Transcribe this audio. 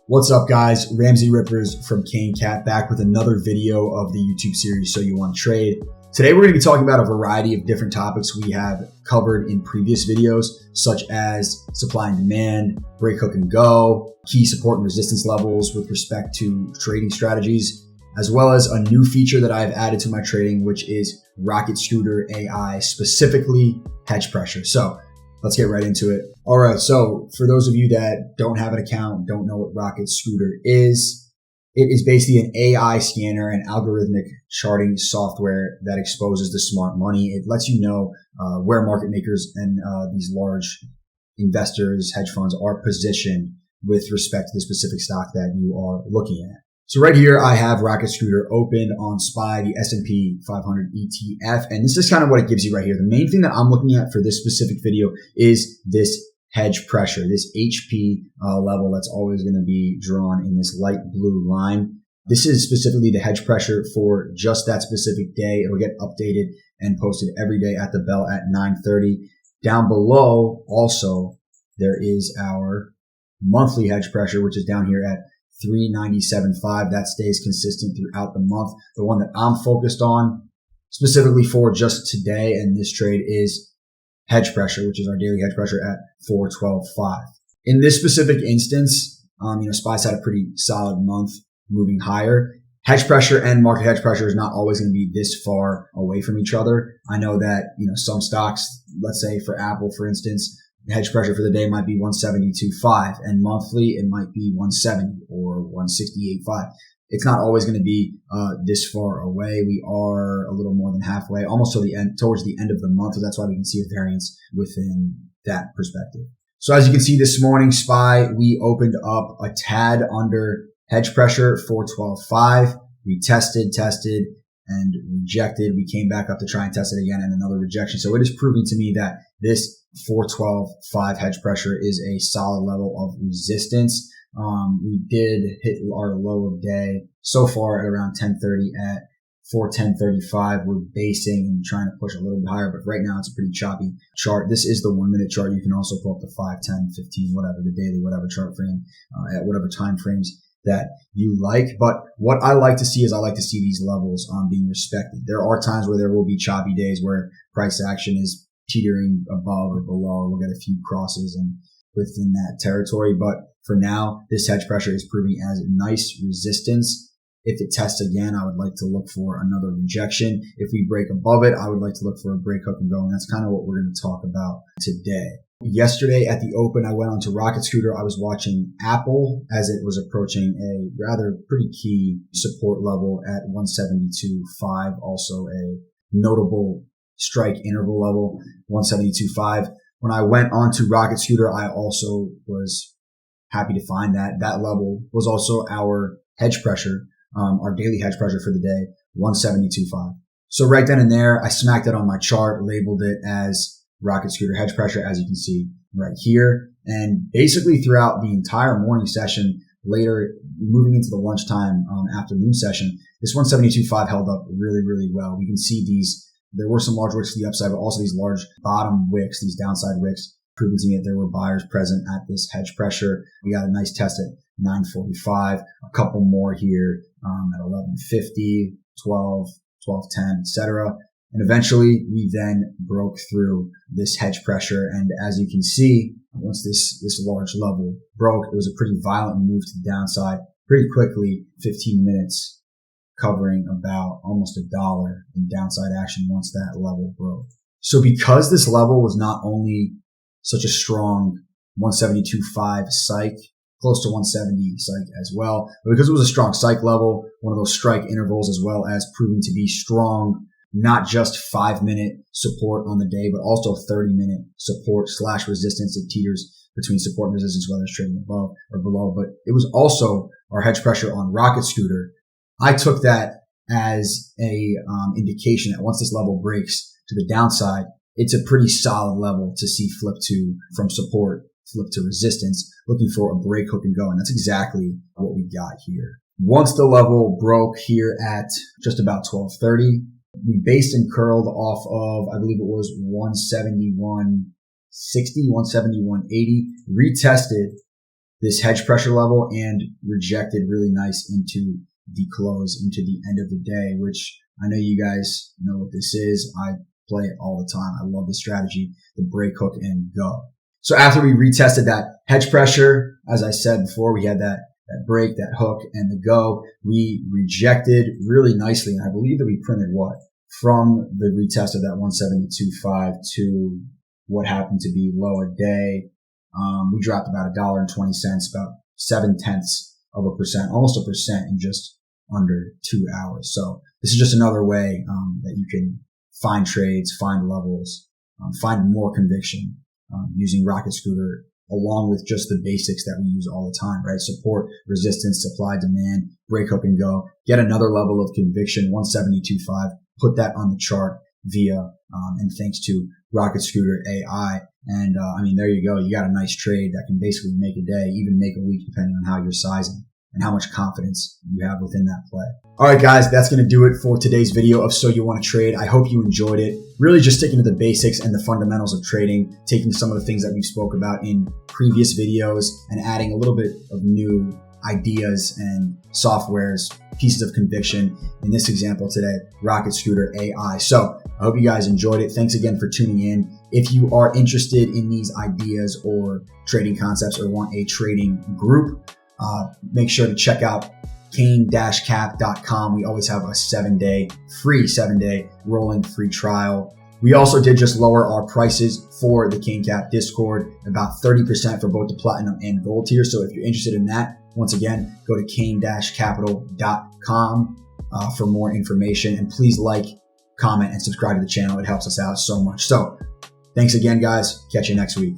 What's up, guys? Ramsay Rippers from Kane Cap back with another video of the YouTube series So You Want to Trade. Today we're going to be talking about a variety of different topics we have covered in previous videos, such as supply and demand, break, hook, and go, key support and resistance levels with respect to trading strategies, as well as a new feature that I've added to my trading, which is Rocket Scooter AI, specifically hedge pressure. So let's get right into it. All right. So for those of you that don't have an account, don't know what Rocket Scooter is, it is basically an AI scanner and algorithmic charting software that exposes the smart money. It lets you know where market makers and these large investors, hedge funds are positioned with respect to the specific stock that you are looking at. So right here, I have Rocket Scooter opened on SPY, the S&P 500 ETF. And this is kind of what it gives you right here. The main thing that I'm looking at for this specific video is this hedge pressure, this HP level that's always going to be drawn in this light blue line. This is specifically the hedge pressure for just that specific day. It'll get updated and posted every day at the bell at 9:30. Down below, also, there is our monthly hedge pressure, which is down here at 397.5. That stays consistent throughout the month. The one that I'm focused on specifically for just today and this trade is hedge pressure, which is our daily hedge pressure at 412.5. In this specific instance, SPY's had a pretty solid month moving higher. Hedge pressure and market hedge pressure is not always going to be this far away from each other. I know that, some stocks, let's say for Apple, for instance, the hedge pressure for the day might be 172.5 and monthly it might be 170 or 168.5. It's not always going to be this far away. We are a little more than halfway, almost to the end, towards the end of the month. So that's why we can see a variance within that perspective. So as you can see this morning, SPY, we opened up a tad under hedge pressure, 412.5. We tested, and rejected. We came back up to try and test it again and another rejection. So it is proving to me that this 412.5 hedge pressure is a solid level of resistance. We did hit our low of day so far at around 10:30 at 410.35. We're basing and trying to push a little bit higher, but right now it's a pretty choppy chart. This is the 1 minute chart. You can also pull up the 5, 10, 15, whatever, the daily, whatever chart frame, at whatever time frames that you like. But what I like to see is I like to see these levels being respected. There are times where there will be choppy days where price action is teetering above or below. We'll get a few crosses and within that territory. But for now, this hedge pressure is proving as nice resistance. If it tests again, I would like to look for another rejection. If we break above it, I would like to look for a break, hook, and go. And that's kind of what we're going to talk about today. Yesterday at the open, I went on to Rocket Scooter. I was watching Apple as it was approaching a rather pretty key support level at 172.5. Also a notable strike interval level, 172.5. When I went on to Rocket Scooter, I also was happy to find that that level was also our hedge pressure, our daily hedge pressure for the day, 172.5. So right then and there, I smacked it on my chart, labeled it as Rocket Scooter hedge pressure, as you can see right here. And basically throughout the entire morning session, later moving into the lunchtime afternoon session, this 172.5 held up really, really well. We can see there were some large wicks to the upside, but also these large bottom wicks, these downside wicks, proving to me that there were buyers present at this hedge pressure. We got a nice test at 9:45, a couple more here at 11:50, 12, 12:10, etc. And eventually we then broke through this hedge pressure. And as you can see, once this large level broke, it was a pretty violent move to the downside pretty quickly, 15 minutes, covering about almost $1 in downside action once that level broke. So because this level was not only such a strong 172.5 psych, close to 170 psych as well, but because it was a strong psych level, one of those strike intervals, as well as proving to be strong, not just 5-minute support on the day, but also 30-minute support / resistance. It teeters between support and resistance, whether it's trading above or below. But it was also our hedge pressure on Rocket Scooter. I took that as a indication that once this level breaks to the downside, it's a pretty solid level to see flip to from support, flip to resistance, looking for a break, hook, and go. And that's exactly what we got here. Once the level broke here at just about 12:30, we based and curled off of, I believe it was 171.60, 171.80, retested this hedge pressure level and rejected really nice into the close, into the end of the day, which I know you guys know what this is. I play it all the time. I love the strategy, the break, hook, and go. So after we retested that hedge pressure, as I said before, we had that break, that hook, and the go. We rejected really nicely. And I believe that we printed what? From the retest of that 172.5 to what happened to be low a day. We dropped about $1.20, about 0.7%, almost 1% in just under 2 hours. So this is just another way that you can find trades, find levels, find more conviction using Rocket Scooter, along with just the basics that we use all the time, right? Support, resistance, supply, demand, break, hook, and go. Get another level of conviction, 172.5. Put that on the chart via, and thanks to Rocket Scooter AI. And, there you go. You got a nice trade that can basically make a day, even make a week, depending on how you're sizing and how much confidence you have within that play. All right, guys, that's going to do it for today's video of So You Want to Trade. I hope you enjoyed it. Really just sticking to the basics and the fundamentals of trading, taking some of the things that we spoke about in previous videos and adding a little bit of new ideas and softwares, pieces of conviction. In this example today, Rocket Scooter AI. So I hope you guys enjoyed it. Thanks again for tuning in. If you are interested in these ideas or trading concepts or want a trading group, make sure to check out Kane-Cap.com. We always have a 7-day rolling free trial. We also did just lower our prices for the Kane Cap Discord, about 30% for both the platinum and gold tier. So if you're interested in that, once again, go to Kane-Capital.com for more information. And please like, comment, and subscribe to the channel. It helps us out so much. So thanks again, guys. Catch you next week.